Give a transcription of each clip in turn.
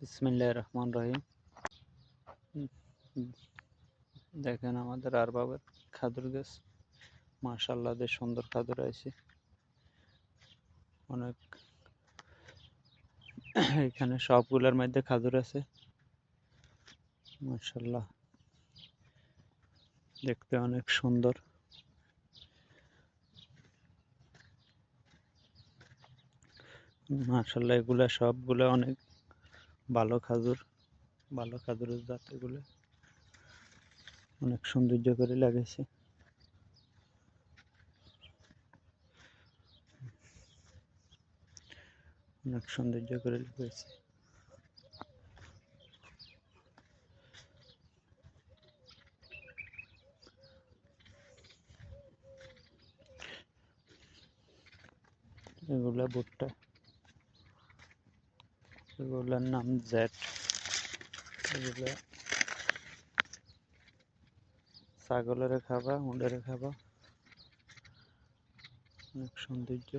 বিসমিল্লাহির রহমানির রহিম। দেখেন আমাদের আরবাবের খাদুর গাছ, মাশাআল্লাহ বেশ সুন্দর খাদুর আছে অনেক। এখানে সবগুলোর মধ্যে খাদুর আছে মাশাআল্লাহ, দেখতে অনেক সুন্দর। মাশাআল্লাহ এগুলা সবগুলো অনেক ভালো খাদুর, ভালো খাদুরের জাত। এগুলো অনেক সৌন্দর্য করে লাগাইছে, অনেক সৌন্দর্য করে লাগাইছে। এগুলা ভুট্টা, এগুলার নাম জেট। এগুলা ছাগলের খাবা, উন্ডের খাবা, অনেক সৌন্দর্য।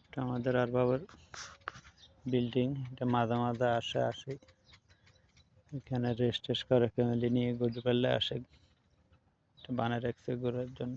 এটা আমাদের আরবাবের বিল্ডিং। এটা মাঝে মাঝে আসে এখানে রেস্ট টেস্ট করে, ফ্যামিলি নিয়ে ঘুরতে পারলে আসে। এটা বানিয়ে রাখছে ঘোরার জন্য।